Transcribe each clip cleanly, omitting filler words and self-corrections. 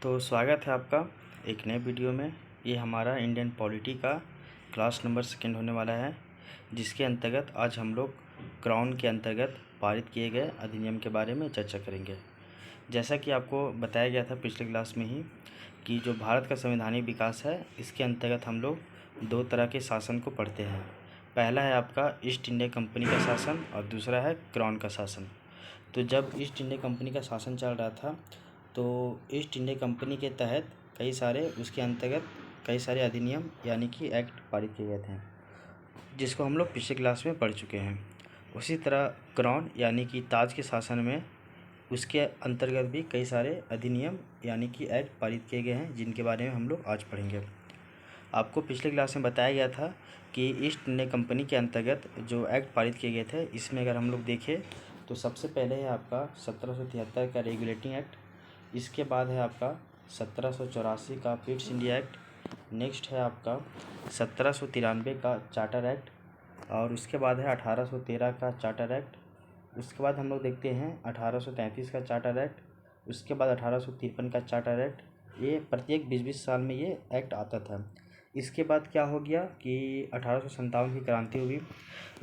तो स्वागत है आपका एक नए वीडियो में। ये हमारा इंडियन पॉलिटी का क्लास नंबर 2 होने वाला है, जिसके अंतर्गत आज हम लोग क्राउन के अंतर्गत पारित किए गए अधिनियम के बारे में चर्चा करेंगे। जैसा कि आपको बताया गया था पिछले क्लास में ही कि जो भारत का संवैधानिक विकास है, इसके अंतर्गत हम लोग 2 तरह के शासन को पढ़ते हैं। पहला है आपका ईस्ट इंडिया कंपनी का शासन और दूसरा है क्राउन का शासन। तो जब ईस्ट इंडिया कंपनी का शासन चल रहा था, तो ईस्ट इंडिया कंपनी के तहत उसके अंतर्गत कई सारे अधिनियम यानी कि एक्ट पारित किए गए थे, जिसको हम लोग पिछले क्लास में पढ़ चुके हैं। उसी तरह क्राउन यानी कि ताज के शासन में उसके अंतर्गत भी कई सारे अधिनियम यानी कि एक्ट पारित किए गए हैं, जिनके बारे में हम लोग आज पढ़ेंगे। आपको पिछले क्लास में बताया गया था कि ईस्ट इंडिया कंपनी के अंतर्गत जो एक्ट पारित किए गए थे, इसमें अगर हम लोग देखें तो सबसे पहले है आपका 1773 का रेगुलेटिंग एक्ट, इसके बाद है आपका 1784 का पिट्स इंडिया एक्ट, नेक्स्ट है आपका 1793 का चार्टर एक्ट, और उसके बाद है 1813 का चार्टर एक्ट। उसके बाद हम लोग देखते हैं 1833 का चार्टर एक्ट, उसके बाद 1853 का चार्टर एक्ट। ये प्रत्येक 20-20 साल में ये एक्ट आता था। इसके बाद क्या हो गया कि 1857 की क्रांति हुई।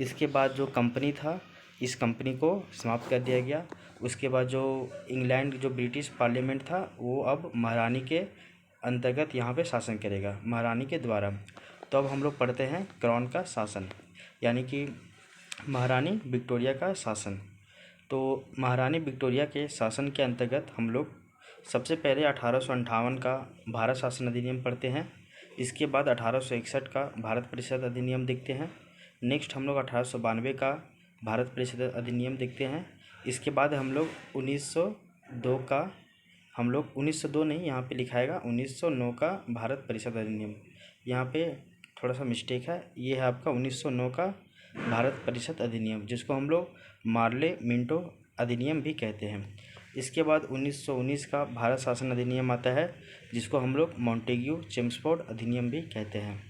इसके बाद जो कंपनी था, इस कंपनी को समाप्त कर दिया गया। उसके बाद जो इंग्लैंड जो ब्रिटिश पार्लियामेंट था, वो अब महारानी के अंतर्गत यहाँ पे शासन करेगा, महारानी के द्वारा। तो अब हम लोग पढ़ते हैं क्राउन का शासन यानी कि महारानी विक्टोरिया का शासन। तो महारानी विक्टोरिया के शासन के अंतर्गत हम लोग सबसे पहले 1858 का भारत शासन अधिनियम पढ़ते हैं। इसके बाद 1861 का भारत परिषद अधिनियम देखते हैं। नेक्स्ट हम लोग 1892 का भारत परिषद अधिनियम देखते हैं। इसके बाद हम लोग 1902 का 1902 नहीं, यहाँ पे लिखाएगा 1909 का भारत परिषद अधिनियम। यहाँ पे थोड़ा सा मिस्टेक है, ये है आपका 1909 का भारत परिषद अधिनियम, जिसको हम लोग मार्ले मिंटो अधिनियम भी कहते हैं। इसके बाद 1919 का भारत शासन अधिनियम आता है, जिसको हम लोग मॉन्टेग्यू चेम्सफोर्ड अधिनियम भी कहते हैं।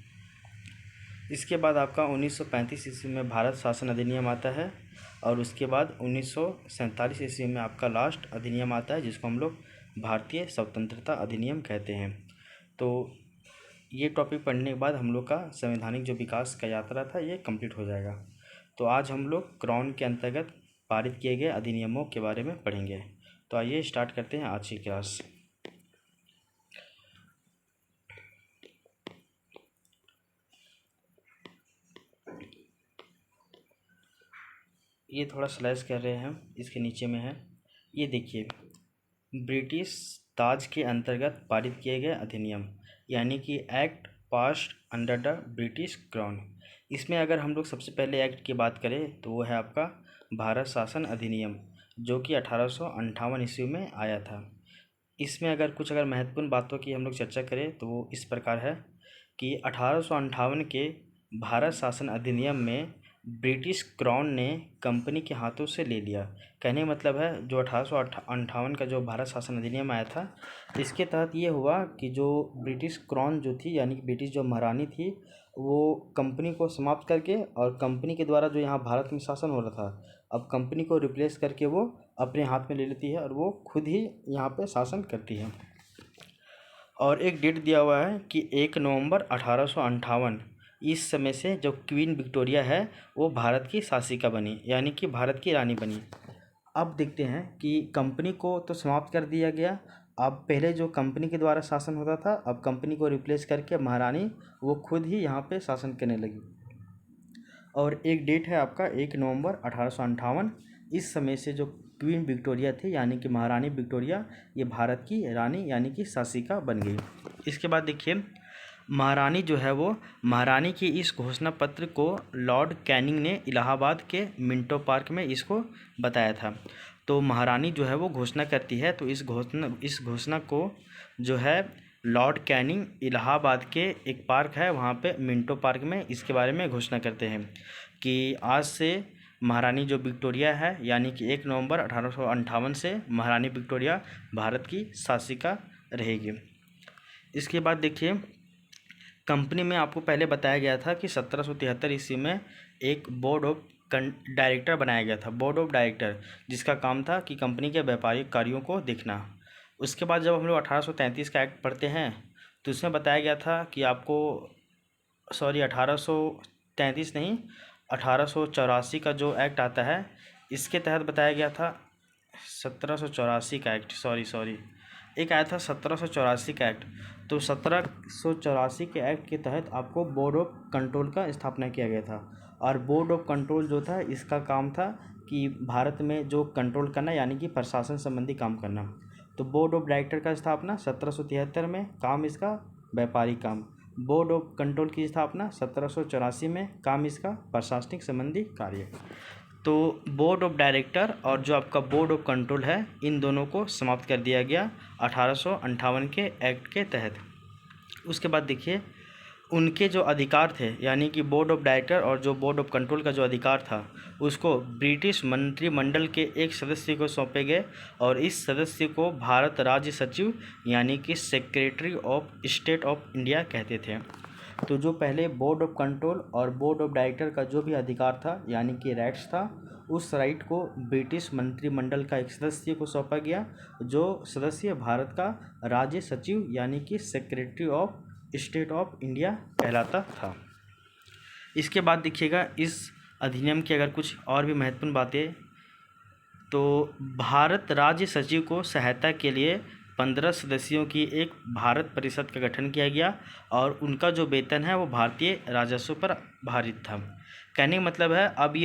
इसके बाद आपका 1935 ईस्वी में भारत शासन अधिनियम आता है, और उसके बाद 1947 ईस्वी में आपका लास्ट अधिनियम आता है, जिसको हम लोग भारतीय स्वतंत्रता अधिनियम कहते हैं। तो ये टॉपिक पढ़ने के बाद हम लोग का संवैधानिक जो विकास का यात्रा था, ये कंप्लीट हो जाएगा। तो आज हम लोग क्राउन के अंतर्गत पारित किए गए अधिनियमों के बारे में पढ़ेंगे। तो आइए स्टार्ट करते हैं आज की क्लास। ये थोड़ा स्लैश कर रहे हैं, इसके नीचे में है, ये देखिए, ब्रिटिश ताज के अंतर्गत पारित किए गए अधिनियम यानी कि act passed under the British crown. इसमें अगर हम लोग सबसे पहले एक्ट की बात करें तो वो है आपका भारत शासन अधिनियम, जो कि 1858 ईस्वी में आया था। इसमें अगर महत्वपूर्ण बातों की हम लोग चर्चा करें तो वो इस प्रकार है कि 1858 के भारत शासन अधिनियम में ब्रिटिश क्राउन ने कंपनी के हाथों से ले लिया। कहने का मतलब है, जो 1858 का जो भारत शासन अधिनियम आया था, इसके तहत ये हुआ कि जो ब्रिटिश क्राउन जो थी यानी कि ब्रिटिश जो महारानी थी, वो कंपनी को समाप्त करके और कंपनी के द्वारा जो यहाँ भारत में शासन हो रहा था, अब कंपनी को रिप्लेस करके वो अपने हाथ में ले लेती है और वो खुद ही यहाँ पे शासन करती है। और एक डेट दिया हुआ है कि 1 नवंबर 1858, इस समय से जो क्वीन विक्टोरिया है वो भारत की शासिका बनी, यानी कि भारत की रानी बनी। अब देखते हैं कि कंपनी को तो समाप्त कर दिया गया। अब पहले जो कंपनी के द्वारा शासन होता था, अब कंपनी को रिप्लेस करके महारानी वो खुद ही यहाँ पे शासन करने लगी। और एक डेट है आपका 1 नवंबर 1858, इस समय से जो क्वीन विक्टोरिया थी यानी कि महारानी विक्टोरिया, ये भारत की रानी यानी कि शासिका बन गई। इसके बाद देखिए, महारानी जो है वो महारानी की इस घोषणा पत्र को लॉर्ड कैनिंग ने इलाहाबाद के मिंटो पार्क में इसको बताया था। तो महारानी जो है वो घोषणा करती है, तो इस घोषणा को जो है लॉर्ड कैनिंग इलाहाबाद के एक पार्क है, वहाँ पे मिंटो पार्क में इसके बारे में घोषणा करते हैं कि आज से महारानी जो विक्टोरिया है यानी कि 1 नवंबर 1858 से महारानी विक्टोरिया भारत की शासिका रहेगी। इसके बाद देखिए, कंपनी में आपको पहले बताया गया था कि 1773 ईस्वी में एक बोर्ड ऑफ डायरेक्टर बनाया गया था, बोर्ड ऑफ डायरेक्टर, जिसका काम था कि कंपनी के व्यापारिक कार्यों को देखना। उसके बाद जब हम लोग 1833 का एक्ट पढ़ते हैं तो उसमें बताया गया था कि आपको, सॉरी 1833 नहीं, 1884 का जो एक्ट आता है इसके तहत बताया गया था, 1784 का एक्ट, सॉरी एक आया था 1784 का एक्ट। तो 1784 के एक्ट के तहत आपको बोर्ड ऑफ कंट्रोल का स्थापना किया गया था। और बोर्ड ऑफ कंट्रोल जो था इसका काम था कि भारत में जो कंट्रोल करना, यानी कि प्रशासन संबंधी काम करना। तो बोर्ड ऑफ डायरेक्टर का स्थापना 1773 में, काम इसका व्यापारिक काम। बोर्ड ऑफ कंट्रोल की स्थापना 1784 में, काम इसका प्रशासनिक संबंधी कार्य। तो बोर्ड ऑफ डायरेक्टर और जो आपका बोर्ड ऑफ कंट्रोल है, इन दोनों को समाप्त कर दिया गया 1858 के एक्ट के तहत। उसके बाद देखिए उनके जो अधिकार थे, यानी कि बोर्ड ऑफ डायरेक्टर और जो बोर्ड ऑफ कंट्रोल का जो अधिकार था उसको ब्रिटिश मंत्रिमंडल के एक सदस्य को सौंपे गए, और इस सदस्य को भारत राज्य सचिव यानी कि secretary of state of India कहते थे। तो जो पहले बोर्ड ऑफ कंट्रोल और बोर्ड ऑफ डायरेक्टर का जो भी अधिकार था, यानी कि राइट्स था, उस राइट को ब्रिटिश मंत्रिमंडल का एक सदस्य को सौंपा गया, जो सदस्य भारत का राज्य सचिव यानी कि secretary of state of India कहलाता था। इसके बाद देखिएगा इस अधिनियम की अगर कुछ और भी महत्वपूर्ण बातें, तो भारत राज्य सचिव को सहायता के लिए 15 सदस्यों की एक भारत परिषद का गठन किया गया, और उनका जो वेतन है वो भारतीय राजस्व पर आधारित था। कहने का मतलब है, अब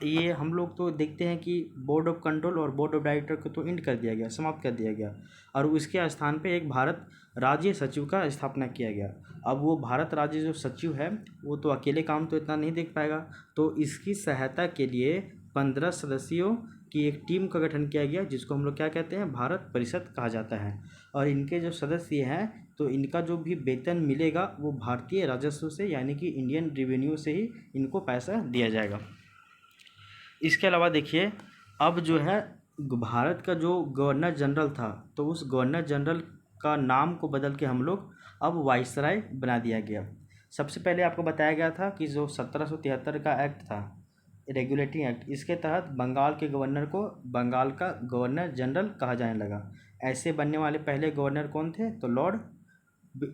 ये हम लोग तो देखते हैं कि बोर्ड ऑफ कंट्रोल और बोर्ड ऑफ डायरेक्टर को तो इंड कर दिया गया, समाप्त कर दिया गया, और उसके स्थान पे एक भारत राज्य सचिव का स्थापना किया गया। अब वो भारत राज्य जो सचिव है वो तो अकेले काम तो इतना नहीं देख पाएगा, तो इसकी सहायता के लिए 15 सदस्यों की एक टीम का गठन किया गया, जिसको हम लोग क्या कहते हैं, भारत परिषद कहा जाता है। और इनके जो सदस्य हैं तो इनका जो भी वेतन मिलेगा वो भारतीय राजस्व से यानी कि इंडियन रेवेन्यू से ही इनको पैसा दिया जाएगा। इसके अलावा देखिए अब जो है भारत का जो गवर्नर जनरल था, तो उस गवर्नर जनरल का नाम को बदल के हम लोग अब वाइसराय बना दिया गया। सबसे पहले आपको बताया गया था कि जो 1773 का एक्ट था, रेगुलेटिंग एक्ट, इसके तहत बंगाल के गवर्नर को बंगाल का गवर्नर जनरल कहा जाने लगा। ऐसे बनने वाले पहले गवर्नर कौन थे, तो लॉर्ड,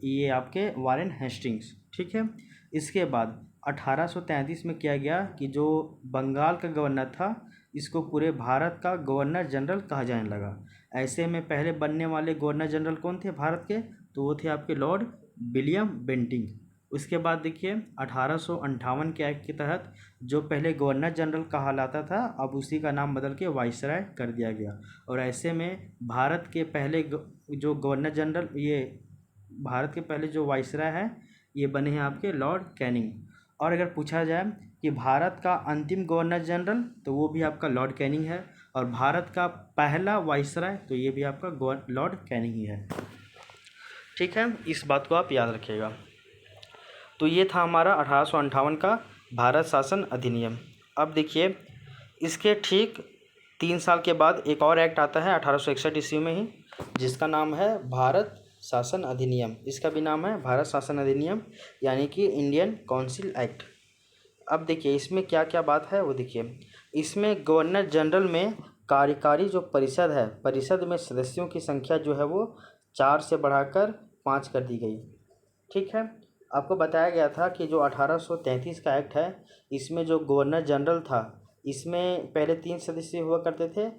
ये आपके वारेन हेस्टिंग्स, ठीक है। इसके बाद 1833 में किया गया कि जो बंगाल का गवर्नर था इसको पूरे भारत का गवर्नर जनरल कहा जाने लगा। ऐसे में पहले बनने वाले गवर्नर जनरल कौन थे भारत के, तो वो थे आपके लॉर्ड विलियम बेंटिंग। उसके बाद देखिए 1858 के एक्ट के तहत जो पहले गवर्नर जनरल कहलाता था अब उसी का नाम बदल के वाइसराय कर दिया गया। और ऐसे में भारत के पहले जो गवर्नर जनरल, ये भारत के पहले जो वाइसराय है ये बने हैं आपके लॉर्ड कैनिंग। और अगर पूछा जाए कि भारत का अंतिम गवर्नर जनरल, तो वो भी आपका लॉर्ड कैनिंग है, और भारत का पहला वाइसराय तो ये भी आपका लॉर्ड कैनिंग ही है, ठीक है। इस बात को आप याद रखिएगा। तो ये था हमारा 1858 का भारत शासन अधिनियम। अब देखिए इसके ठीक 3 साल के बाद एक और एक्ट आता है 1861 ईस्वी में ही, जिसका नाम है भारत शासन अधिनियम। इसका भी नाम है भारत शासन अधिनियम यानी कि इंडियन काउंसिल एक्ट। अब देखिए इसमें क्या क्या बात है वो देखिए, इसमें गवर्नर जनरल में कार्यकारी जो परिषद है, परिषद में सदस्यों की संख्या जो है वो 4 से बढ़ाकर 5 कर दी गई, ठीक है। आपको बताया गया था कि जो 1833 का एक्ट है इसमें जो गवर्नर जनरल था इसमें पहले 3 सदस्य हुआ करते थे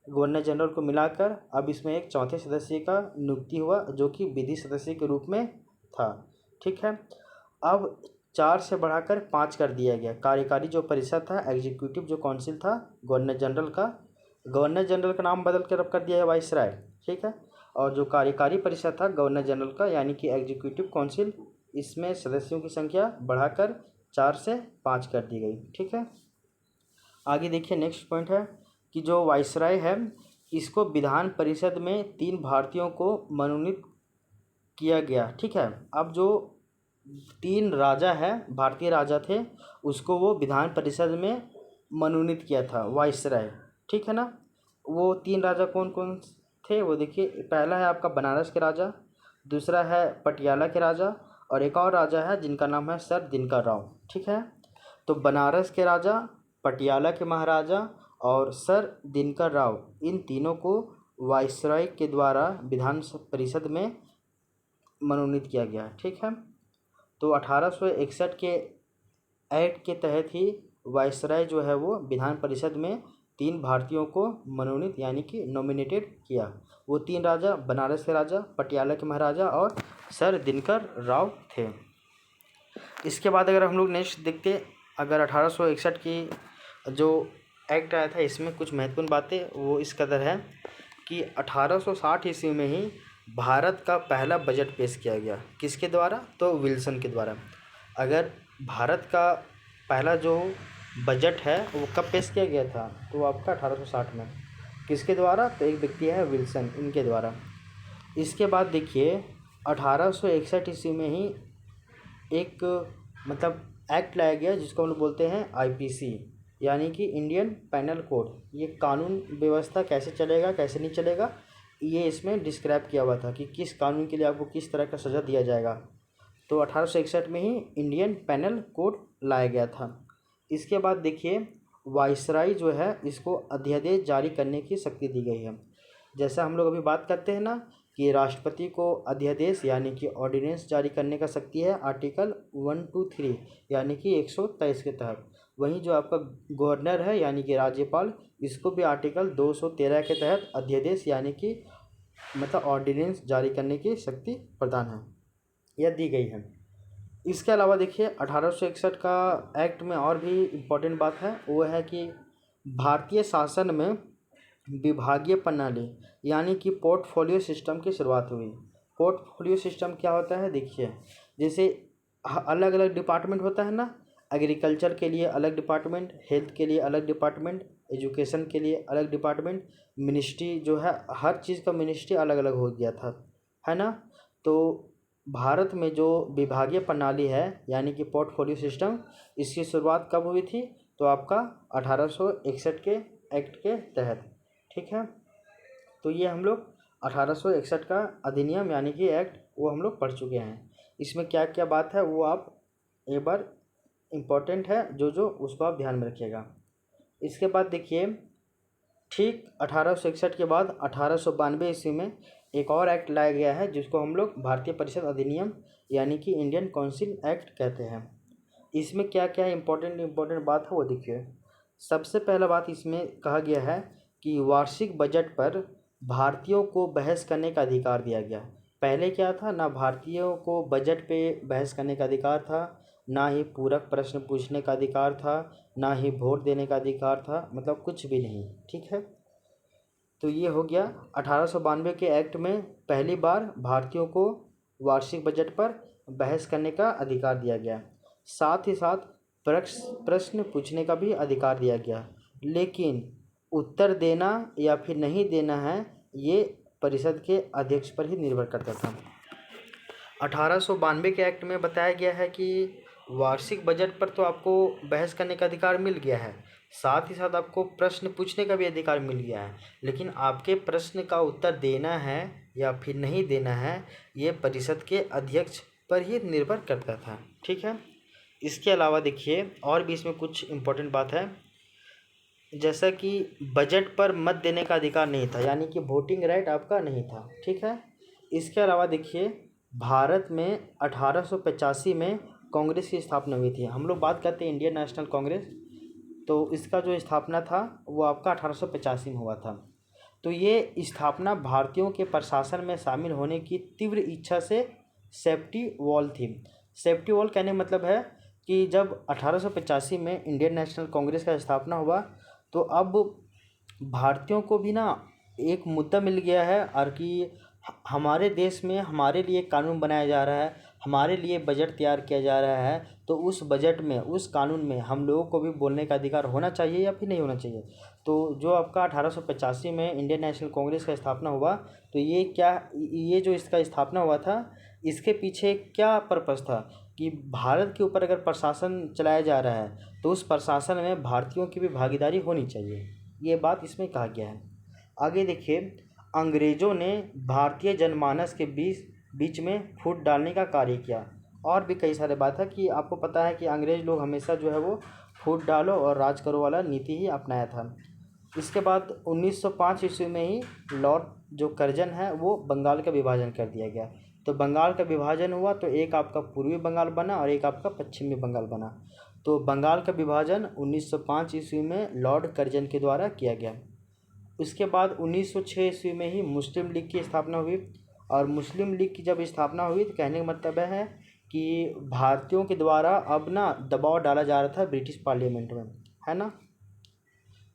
गवर्नर जनरल को मिलाकर, अब इसमें एक चौथे सदस्य का नियुक्ति हुआ जो कि विधि सदस्य के रूप में था, ठीक है। अब 4 से बढ़ाकर 5 कर दिया गया। कार्यकारी जो परिषद था, एग्जीक्यूटिव जो काउंसिल था गवर्नर जनरल का नाम बदल कर अब कर दिया है वाइसराय, ठीक है। और जो कार्यकारी परिषद था गवर्नर जनरल का यानी कि एग्जीक्यूटिव काउंसिल, इसमें सदस्यों की संख्या बढ़ाकर 4 से 5 कर दी गई, ठीक है। आगे देखिए नेक्स्ट पॉइंट है कि जो वाइसराय है इसको विधान परिषद में 3 भारतीयों को मनोनीत किया गया, ठीक है। अब जो 3 राजा है, भारतीय राजा थे, उसको वो विधान परिषद में मनोनीत किया था वाइसराय, ठीक है ना। वो 3 राजा कौन कौन थे वो देखिए, पहला है आपका बनारस के राजा, दूसरा है पटियाला के राजा, और एक और राजा है जिनका नाम है सर दिनकर राव, ठीक है। तो बनारस के राजा, पटियाला के महाराजा और सर दिनकर राव, इन तीनों को वाइसरॉय के द्वारा विधान परिषद में मनोनीत किया गया। ठीक है, तो 1861 के एक्ट के तहत ही वाइसरॉय जो है वो विधान परिषद में 3 भारतीयों को मनोनीत यानी कि नॉमिनेटेड किया। वो 3 राजा बनारस के राजा, पटियाला के महाराजा और सर दिनकर राव थे। इसके बाद अगर हम लोग नेक्स्ट देखते, अगर 1861 की जो एक्ट आया था इसमें कुछ महत्वपूर्ण बातें वो इस कदर है कि 1860 ईस्वी में ही भारत का पहला बजट पेश किया गया। किसके द्वारा? तो विल्सन के द्वारा। अगर भारत का पहला जो बजट है वो कब पेश किया गया था? तो आपका 1860 में। किसके द्वारा? तो एक व्यक्ति है विल्सन, इनके द्वारा। इसके बाद देखिए 1861 ईस्वी में ही एक एक्ट लाया गया जिसको हम लोग बोलते हैं आईपीसी, यानी कि इंडियन पैनल कोड। ये कानून व्यवस्था कैसे चलेगा कैसे नहीं चलेगा ये इसमें डिस्क्राइब किया हुआ था कि किस कानून के लिए आपको किस तरह का सज़ा दिया जाएगा। तो 1861 में ही इंडियन पैनल कोड लाया गया था। इसके बाद देखिए वाइसराय जो है इसको अध्यादेश जारी करने की शक्ति दी गई है। जैसा हम लोग अभी बात करते हैं ना कि राष्ट्रपति को अध्यादेश यानी कि ऑर्डिनेंस जारी करने का शक्ति है आर्टिकल 123 यानी कि 123 के तहत। वहीं जो आपका गवर्नर है यानी कि राज्यपाल, इसको भी आर्टिकल 213 के तहत अध्यादेश यानी कि ऑर्डिनेंस जारी करने की शक्ति प्रदान है या दी गई है। इसके अलावा देखिए 1861 का एक्ट में और भी इम्पोर्टेंट बात है, वो है कि भारतीय शासन में विभागीय प्रणाली यानी कि पोर्टफोलियो सिस्टम की शुरुआत हुई। पोर्टफोलियो सिस्टम क्या होता है? देखिए जैसे अलग अलग डिपार्टमेंट होता है ना, एग्रीकल्चर के लिए अलग डिपार्टमेंट, हेल्थ के लिए अलग डिपार्टमेंट, एजुकेशन के लिए अलग डिपार्टमेंट, मिनिस्ट्री जो है हर चीज़ का मिनिस्ट्री अलग अलग हो गया था, है ना। तो भारत में जो विभागीय प्रणाली है यानी कि पोर्टफोलियो सिस्टम, इसकी शुरुआत कब हुई थी? तो आपका 1861 के एक्ट के तहत। ठीक है, तो ये हम लोग 1861 का अधिनियम यानी कि एक्ट वो हम लोग पढ़ चुके हैं। इसमें क्या क्या बात है वो आप एक बार इम्पोर्टेंट है जो उसको आप ध्यान में रखिएगा। इसके बाद देखिए ठीक 1861 के बाद 1892 ईस्वी में एक और एक्ट लाया गया है जिसको हम लोग भारतीय परिषद अधिनियम यानी कि इंडियन काउंसिल एक्ट कहते हैं। इसमें क्या क्या इम्पोर्टेंट बात है वो देखिए। सबसे पहला बात इसमें कहा गया है कि वार्षिक बजट पर भारतीयों को बहस करने का अधिकार दिया गया। पहले क्या था? ना भारतीयों को बजट पे बहस करने का अधिकार था, ना ही पूरक प्रश्न पूछने का अधिकार था, ना ही वोट देने का अधिकार था, कुछ भी नहीं। ठीक है, तो ये हो गया 1892 के एक्ट में पहली बार भारतीयों को वार्षिक बजट पर बहस करने का अधिकार दिया गया। साथ ही साथ प्रश्न पूछने का भी अधिकार दिया गया, लेकिन उत्तर देना या फिर नहीं देना है ये परिषद के अध्यक्ष पर ही निर्भर करता था। 1892 के एक्ट में बताया गया है कि वार्षिक बजट पर तो आपको बहस करने का अधिकार मिल गया है, साथ ही साथ आपको प्रश्न पूछने का भी अधिकार मिल गया है, लेकिन आपके प्रश्न का उत्तर देना है या फिर नहीं देना है ये परिषद के अध्यक्ष पर ही निर्भर करता था। ठीक है, इसके अलावा देखिए और भी इसमें कुछ इम्पोर्टेंट बात है, जैसा कि बजट पर मत देने का अधिकार नहीं था, यानी कि वोटिंग राइट आपका नहीं था। ठीक है, इसके अलावा देखिए भारत में 1885 में कांग्रेस की स्थापना हुई थी। हम लोग बात करते हैं इंडियन नेशनल कांग्रेस, तो इसका जो स्थापना था वो आपका 1885 में हुआ था। तो ये स्थापना भारतीयों के प्रशासन में शामिल होने की तीव्र इच्छा से सेफ्टी वॉल थी। सेफ्टी वॉल कहने का मतलब है कि जब 1885 में इंडियन नेशनल कांग्रेस का स्थापना हुआ तो अब भारतीयों को भी ना एक मुद्दा मिल गया है और कि हमारे देश में हमारे लिए कानून बनाया जा रहा है, हमारे लिए बजट तैयार किया जा रहा है, तो उस बजट में उस कानून में हम लोगों को भी बोलने का अधिकार होना चाहिए या फिर नहीं होना चाहिए। तो जो आपका 1885 में इंडियन नेशनल कांग्रेस का स्थापना हुआ, तो ये जो इसका स्थापना हुआ था इसके पीछे क्या पर्पस था कि भारत के ऊपर अगर प्रशासन चलाया जा रहा है तो उस प्रशासन में भारतीयों की भी भागीदारी होनी चाहिए, ये बात इसमें कहा गया है। आगे देखिए अंग्रेज़ों ने भारतीय जनमानस के बीच में फूट डालने का कार्य किया। और भी कई सारे बात है कि आपको पता है कि अंग्रेज़ लोग हमेशा जो है वो फूट डालो और राज करो वाला नीति ही अपनाया था। इसके बाद 1905 ईस्वी में ही लॉर्ड जो कर्जन है वो बंगाल का विभाजन कर दिया गया। तो बंगाल का विभाजन हुआ तो एक आपका पूर्वी बंगाल बना और एक आपका पश्चिमी बंगाल बना। तो बंगाल का विभाजन 1905 ईस्वी में लॉर्ड कर्जन के द्वारा किया गया। उसके बाद 1906 ईस्वी में ही मुस्लिम लीग की स्थापना हुई। और मुस्लिम लीग की जब स्थापना हुई तो कहने का मतलब है कि भारतीयों के द्वारा अब ना दबाव डाला जा रहा था ब्रिटिश पार्लियामेंट में, है ना।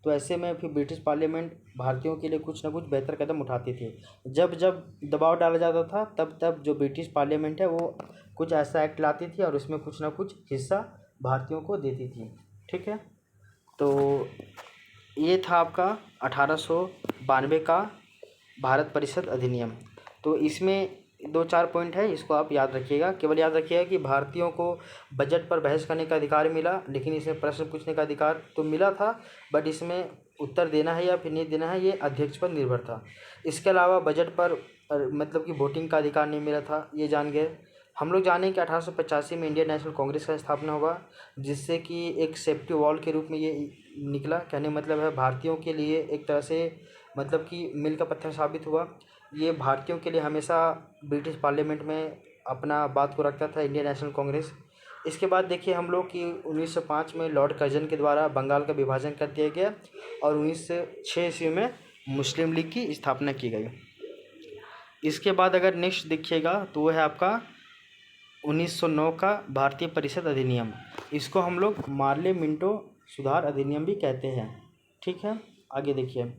तो ऐसे में फिर ब्रिटिश पार्लियामेंट भारतीयों के लिए कुछ ना कुछ बेहतर कदम उठाती थी। जब जब दबाव डाला जाता था तब तब जो ब्रिटिश पार्लियामेंट है वो कुछ ऐसा एक्ट लाती थी और उसमें कुछ ना कुछ हिस्सा भारतीयों को देती थी। ठीक है, तो ये था आपका 1892 का भारत परिषद अधिनियम। तो इसमें 2-4 पॉइंट है, इसको आप याद रखिएगा। केवल याद रखिएगा कि भारतीयों को बजट पर बहस करने का अधिकार मिला, लेकिन इसमें प्रश्न पूछने का अधिकार तो मिला था, बट इसमें उत्तर देना है या फिर नहीं देना है ये अध्यक्ष पर निर्भर था। इसके अलावा बजट पर मतलब कि वोटिंग का अधिकार नहीं मिला था, ये जान गए। हम लोग जाने कि 1885 में इंडियन नेशनल कांग्रेस का स्थापना हुआ, जिससे कि एक सेफ्टी वॉल के रूप में ये निकला। कहने मतलब है भारतीयों के लिए एक तरह से मतलब कि मील का पत्थर साबित हुआ। ये भारतीयों के लिए हमेशा ब्रिटिश पार्लियामेंट में अपना बात को रखता था इंडियन नेशनल कांग्रेस। इसके बाद देखिए हम लोग कि 1905 में लॉर्ड कर्जन के द्वारा बंगाल का विभाजन कर दिया गया और 1906 ईस्वी में मुस्लिम लीग की स्थापना की गई। इसके बाद अगर नेक्स्ट देखिएगा तो वो है आपका 1909 का भारतीय परिषद अधिनियम। इसको हम लोग मार्ले मिंटो सुधार अधिनियम भी कहते हैं। ठीक है, आगे देखिए।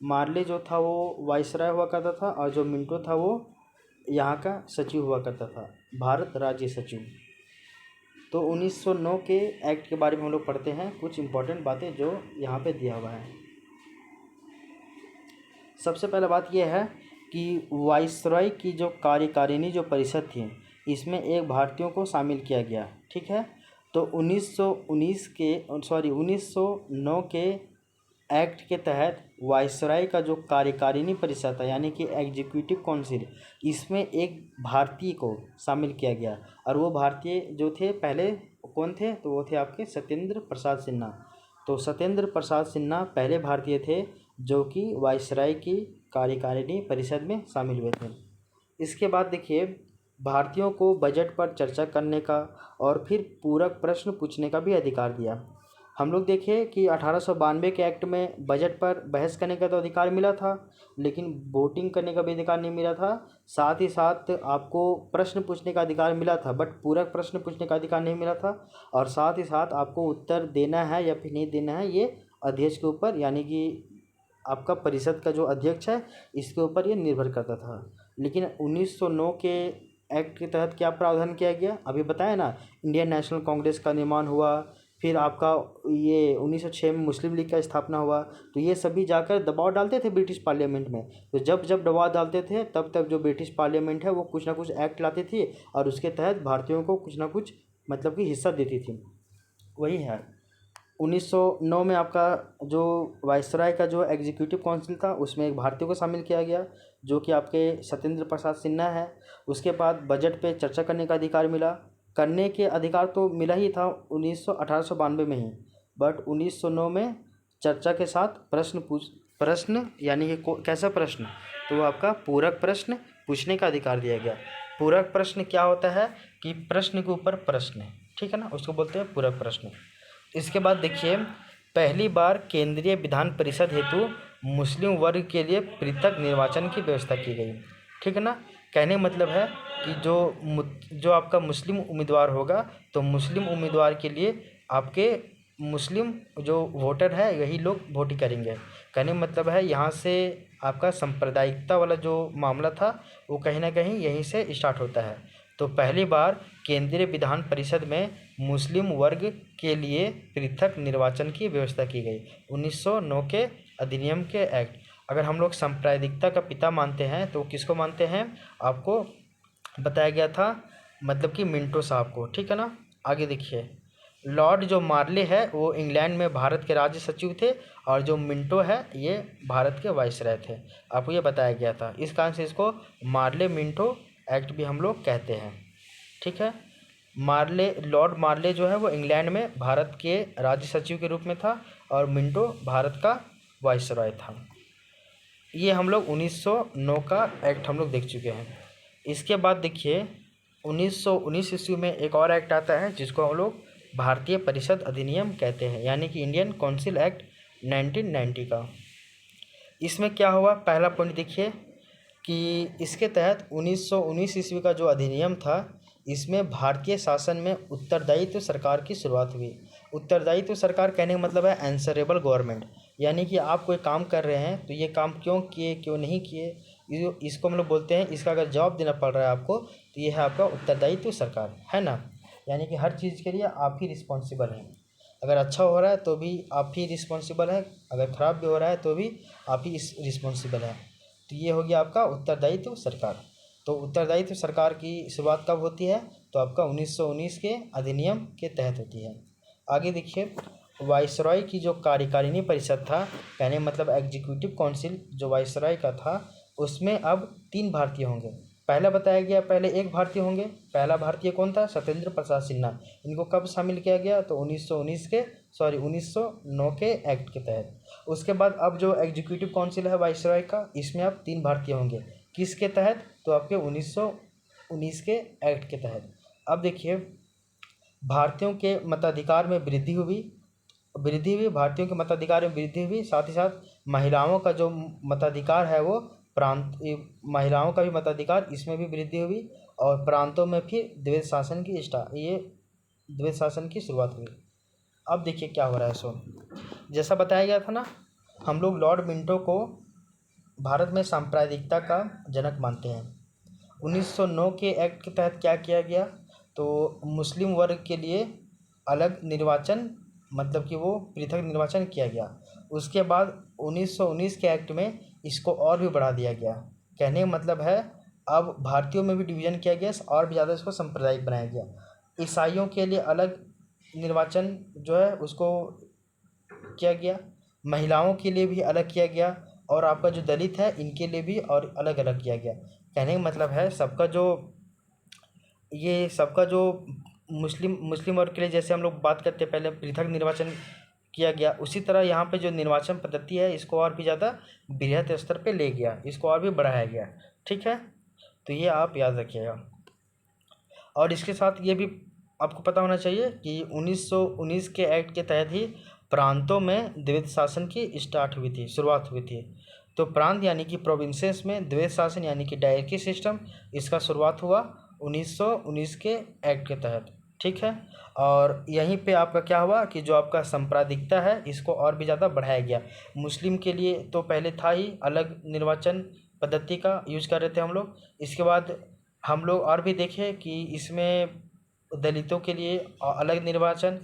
मार्ले जो था वो वाइसराय हुआ करता था और जो मिंटो था वो यहाँ का सचिव हुआ करता था, भारत राज्य सचिव। तो 1909 के एक्ट के बारे में हम लोग पढ़ते हैं, कुछ इम्पोर्टेंट बातें जो यहाँ पे दिया हुआ है। सबसे पहला बात यह है कि वाइसरॉय की जो कार्यकारिणी जो परिषद थी इसमें एक भारतीयों को शामिल किया गया। ठीक है, तो 1909 के एक्ट के तहत वाइसरॉय का जो कार्यकारिणी परिषद था यानी कि एग्जीक्यूटिव काउंसिल, इसमें एक भारतीय को शामिल किया गया। और वो भारतीय जो थे पहले कौन थे, तो वो थे आपके सत्येंद्र प्रसाद सिन्हा। तो सत्येंद्र प्रसाद सिन्हा पहले भारतीय थे जो कि वाइसरॉय की कार्यकारिणी परिषद में शामिल हुए थे। इसके बाद देखिए भारतीयों को बजट पर चर्चा करने का और फिर पूरक प्रश्न पूछने का भी अधिकार दिया। हम लोग देखें कि 1892 के एक्ट में बजट पर बहस करने का तो अधिकार मिला था, लेकिन वोटिंग करने का भी अधिकार नहीं मिला था। साथ ही साथ आपको प्रश्न पूछने का अधिकार मिला था, बट पूरक प्रश्न पूछने का अधिकार नहीं मिला था। और साथ ही साथ आपको उत्तर देना है या फिर नहीं देना है ये अध्यक्ष के ऊपर यानी कि आपका परिषद का जो अध्यक्ष है इसके ऊपर ये निर्भर करता था। लेकिन 1909 के एक्ट के तहत क्या प्रावधान किया गया, अभी बताया ना, इंडियन नेशनल कांग्रेस का निर्माण हुआ, फिर आपका ये 1906 में मुस्लिम लीग का स्थापना हुआ। तो ये सभी जाकर दबाव डालते थे ब्रिटिश पार्लियामेंट में। तो जब जब दबाव डालते थे तब तब जो ब्रिटिश पार्लियामेंट है वो कुछ ना कुछ एक्ट लाती थी और उसके तहत भारतीयों को कुछ ना कुछ मतलब कि हिस्सा देती थी। वही है 1909 में आपका जो वाइसरॉय का जो एग्जीक्यूटिव काउंसिल था उसमें एक भारतीय को शामिल किया गया जो कि आपके सत्येंद्र प्रसाद सिन्हा है। उसके बाद बजट पे चर्चा करने का अधिकार मिला, करने के अधिकार तो मिला ही था 1892 में ही, बट 1909 में चर्चा के साथ प्रश्न यानी कि कैसा प्रश्न, तो वो आपका पूरक प्रश्न पूछने का अधिकार दिया गया। पूरक प्रश्न क्या होता है कि प्रश्न के ऊपर प्रश्न, ठीक है ना, उसको बोलते हैं पूरक प्रश्न। इसके बाद देखिए पहली बार केंद्रीय विधान परिषद हेतु मुस्लिम वर्ग के लिए पृथक निर्वाचन की व्यवस्था की गई। ठीक है ना, कहने मतलब है कि जो आपका मुस्लिम उम्मीदवार होगा तो मुस्लिम उम्मीदवार के लिए आपके मुस्लिम जो वोटर है यही लोग वोट करेंगे। कहने मतलब है यहाँ से आपका सांप्रदायिकता वाला जो मामला था वो कहीं ना कहीं यहीं से स्टार्ट होता है। तो पहली बार केंद्रीय विधान परिषद में मुस्लिम वर्ग के लिए पृथक निर्वाचन की व्यवस्था की गई 1909 के अधिनियम के एक्ट। अगर हम लोग सांप्रदायिकता का पिता मानते हैं तो किसको मानते हैं, आपको बताया गया था मतलब कि मिंटो साहब को। ठीक है ना, आगे देखिए लॉर्ड जो मार्ले है वो इंग्लैंड में भारत के राज्य सचिव थे और जो मिंटो है ये भारत के वाइसरॉय थे, आपको ये बताया गया था। इस कारण से इसको मार्ले मिंटो एक्ट भी हम लोग कहते हैं। ठीक है, लॉर्ड मार्ले जो है वो इंग्लैंड में भारत के राज्य सचिव के रूप में था और मिंटो भारत का वाइसरॉय था। ये हम लोग 1909 का एक्ट हम लोग देख चुके हैं। इसके बाद देखिए 1919 ईस्वी में एक और एक्ट आता है जिसको हम लोग भारतीय परिषद अधिनियम कहते हैं, यानी कि इंडियन काउंसिल एक्ट 1990 का। इसमें क्या हुआ, पहला पॉइंट देखिए कि इसके तहत 1919 ईस्वी का जो अधिनियम था, इसमें भारतीय शासन में उत्तरदायित्व सरकार की शुरुआत हुई। उत्तरदायित्व सरकार कहने का मतलब है आंसरेबल गवर्नमेंट, यानी कि आप कोई काम कर रहे हैं तो ये काम क्यों किए क्यों नहीं किए, इसको हम लोग बोलते हैं, इसका अगर जवाब देना पड़ रहा है आपको तो ये है आपका उत्तरदायित्व सरकार, है ना। यानी कि हर चीज़ के लिए आप ही रिस्पॉन्सिबल हैं। अगर अच्छा हो रहा है तो भी आप ही रिस्पॉन्सिबल है, अगर ख़राब भी हो रहा है तो भी आप ही रिस्पॉन्सिबल है। तो ये हो गया आपका उत्तरदायित्व सरकार। तो उत्तरदायित्व सरकार की शुरुआत कब होती है, तो आपका 1919 के अधिनियम के तहत होती है। आगे देखिए, वाइसरॉय की जो कार्यकारिणी परिषद था, कहने मतलब एग्जीक्यूटिव काउंसिल जो वाइसरॉय का था, उसमें अब 3 भारतीय होंगे। पहला बताया गया पहले 1 भारतीय होंगे। पहला भारतीय कौन था, सत्येंद्र प्रसाद सिन्हा। इनको कब शामिल किया गया, तो 1909 के एक्ट के तहत। उसके बाद अब जो एग्जीक्यूटिव काउंसिल है वाइसरॉय का, इसमें अब 3 भारतीय होंगे। किसके तहत, तो आपके 1919 के एक्ट के तहत। अब देखिए, भारतीयों के मताधिकार में वृद्धि हुई, भारतीयों के मताधिकार में वृद्धि हुई, साथ ही साथ महिलाओं का जो मताधिकार है वो महिलाओं का भी मताधिकार, इसमें भी वृद्धि हुई, और प्रांतों में फिर द्वैध शासन की शुरुआत हुई। अब देखिए क्या हो रहा है। जैसा बताया गया था ना, हम लोग लॉर्ड मिंटो को भारत में सांप्रदायिकता का जनक मानते हैं। 1909 के एक्ट के तहत क्या किया गया, तो मुस्लिम वर्ग के लिए अलग निर्वाचन, मतलब कि वो पृथक निर्वाचन किया गया। उसके बाद 1919 के एक्ट में इसको और भी बढ़ा दिया गया। कहने का मतलब है अब भारतीयों में भी डिवीज़न किया गया और भी ज़्यादा इसको सांप्रदायिक बनाया गया। ईसाइयों के लिए अलग निर्वाचन जो है उसको किया गया, महिलाओं के लिए भी अलग किया गया, और आपका जो दलित है इनके लिए भी और अलग अलग किया गया। कहने का मतलब है सबका जो मुस्लिम वर्ग के लिए जैसे हम लोग बात करते हैं पहले पृथक निर्वाचन किया गया, उसी तरह यहाँ पे जो निर्वाचन पद्धति है इसको और भी ज़्यादा बृहत स्तर पे ले गया, इसको और भी बढ़ाया गया। ठीक है, तो ये आप याद रखिएगा। और इसके साथ ये भी आपको पता होना चाहिए कि 1919 के एक्ट के तहत ही प्रांतों में द्वैध शासन की शुरुआत हुई थी। तो प्रांत यानी कि प्रोविंसेस में द्वैध शासन यानी कि डायरकी सिस्टम, इसका शुरुआत हुआ 1919 के एक्ट के तहत। ठीक है, और यहीं पे आपका क्या हुआ कि जो आपका सांप्रदायिकता है इसको और भी ज़्यादा बढ़ाया गया। मुस्लिम के लिए तो पहले था ही अलग निर्वाचन पद्धति का यूज कर रहे थे हम लोग। इसके बाद हम लोग और भी देखें कि इसमें दलितों के लिए अलग निर्वाचन,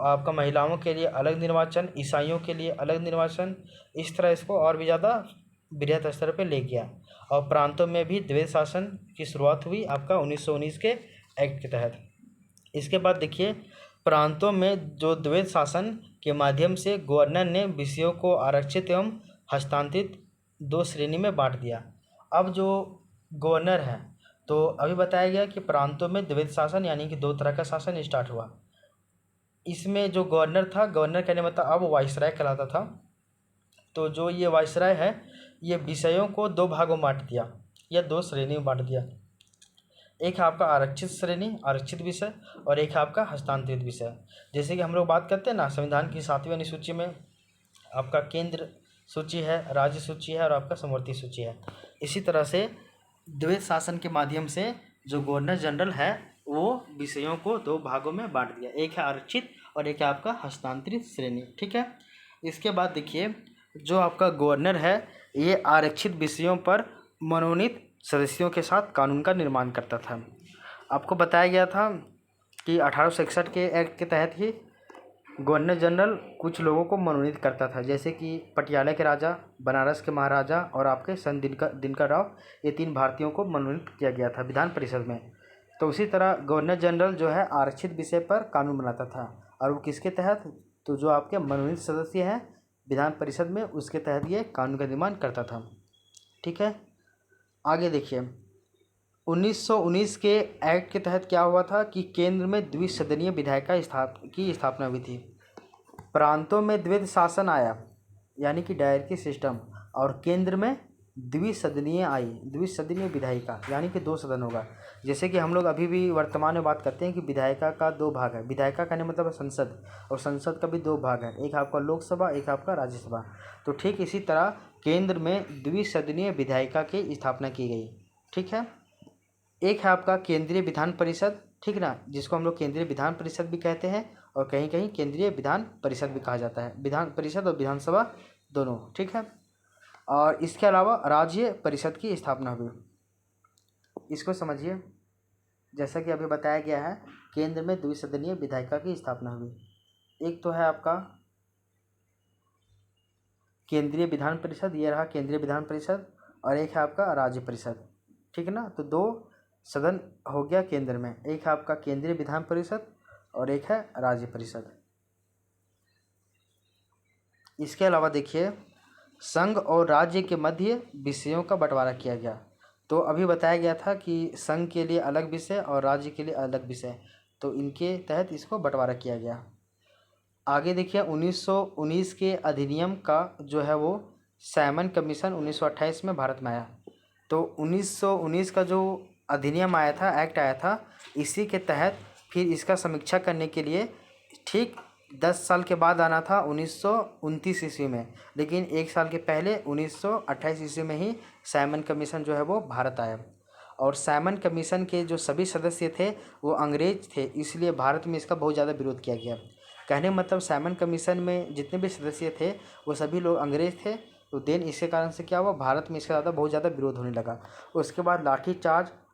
आपका महिलाओं के लिए अलग निर्वाचन, ईसाइयों के लिए अलग निर्वाचन, इस तरह इसको और भी ज़्यादा बृहत स्तर पर ले गया। और प्रांतों में भी द्वैध शासन की शुरुआत हुई आपका 1919 के एक्ट के तहत। इसके बाद देखिए, प्रांतों में जो द्वैध शासन के माध्यम से गवर्नर ने विषयों को आरक्षित एवं हस्तांतरित 2 श्रेणी में बांट दिया। अब जो गवर्नर है, तो अभी बताया गया कि प्रांतों में द्वैध शासन यानी कि 2 तरह का शासन स्टार्ट हुआ। इसमें जो गवर्नर था, गवर्नर कहने मतलब अब वाइसराय कहलाता था। तो जो ये वाइसराय है, ये विषयों को 2 भागों में बांट दिया या 2 श्रेणी में बांट दिया। एक है आपका आरक्षित श्रेणी, आरक्षित विषय, और एक है आपका हस्तांतरित विषय। जैसे कि हम लोग बात करते हैं ना, संविधान की 7वीं अनुसूची में आपका केंद्र सूची है, राज्य सूची है और आपका समवर्ती सूची है। इसी तरह से द्वैध शासन के माध्यम से जो गवर्नर जनरल है वो विषयों को 2 भागों में बांट दिया, एक है आरक्षित और एक है आपका हस्तांतरित श्रेणी। ठीक है, इसके बाद देखिए, जो आपका गवर्नर है ये आरक्षित विषयों पर मनोनीत सदस्यों के साथ कानून का निर्माण करता था। आपको बताया गया था कि 1861 के एक्ट के तहत ही गवर्नर जनरल कुछ लोगों को मनोनीत करता था, जैसे कि पटियाला के राजा, बनारस के महाराजा और आपके संत दिनकर राव, ये 3 भारतीयों को मनोनीत किया गया था विधान परिषद में। तो उसी तरह गवर्नर जनरल जो है आरक्षित विषय पर कानून बनाता था, और वो किसके तहत, तो जो आपके मनोनीत सदस्य हैं विधान परिषद में, उसके तहत ये कानून का निर्माण करता था। ठीक है, आगे देखिए, 1919 के एक्ट के तहत क्या हुआ था कि केंद्र में द्विसदनीय विधायिका की स्थापना हुई थी। प्रांतों में द्वैध शासन आया, यानी कि डायरेक्टरी सिस्टम, और केंद्र में द्विसदनीय विधायिका यानी कि 2 सदन होगा। जैसे कि हम लोग अभी भी वर्तमान में बात करते हैं कि विधायिका का 2 भाग है। विधायिका कहने मतलब है संसद, और संसद का भी 2 भाग है, एक आपका लोकसभा, एक आपका राज्यसभा। तो ठीक इसी तरह केंद्र में द्विसदनीय विधायिका की स्थापना की गई। ठीक है, एक है आपका केंद्रीय विधान परिषद, ठीक ना, जिसको हम लोग केंद्रीय विधान परिषद भी कहते हैं, और कहीं कहीं केंद्रीय विधान परिषद भी कहा जाता है, विधान परिषद और विधानसभा दोनों। ठीक है, और इसके अलावा राज्य परिषद की स्थापना हुई। इसको समझिए, जैसा कि अभी बताया गया है, केंद्र में द्विसदनीय विधायिका की स्थापना हुई। एक तो है आपका केंद्रीय विधान परिषद, ये रहा केंद्रीय विधान परिषद, और एक है आपका राज्य परिषद। ठीक है ना, तो 2 सदन हो गया केंद्र में, एक है आपका केंद्रीय विधान परिषद और एक है राज्य परिषद। इसके अलावा देखिए, संघ और राज्य के मध्य विषयों का बंटवारा किया गया। तो अभी बताया गया था कि संघ के लिए अलग विषय और राज्य के लिए अलग विषय, तो इनके तहत इसको बंटवारा किया गया। आगे देखिए, 1919 के अधिनियम का जो है वो साइमन कमीशन 1928 में भारत में आया। तो 1919 का जो अधिनियम आया था, एक्ट आया था, इसी के तहत फिर इसका समीक्षा करने के लिए ठीक 10 साल के बाद आना था 1929 ईस्वी में, लेकिन 1 साल के पहले 1928 ईस्वी में ही साइमन कमीशन जो है वो भारत आया। और साइमन कमीशन के जो सभी सदस्य थे वो अंग्रेज थे, इसलिए भारत में इसका बहुत ज़्यादा विरोध किया गया। कहने मतलब साइमन कमीशन में जितने भी सदस्य थे वो सभी लोग अंग्रेज थे, तो देन इसके कारण से क्या हुआ, भारत में इसका बहुत ज़्यादा विरोध होने लगा। उसके बाद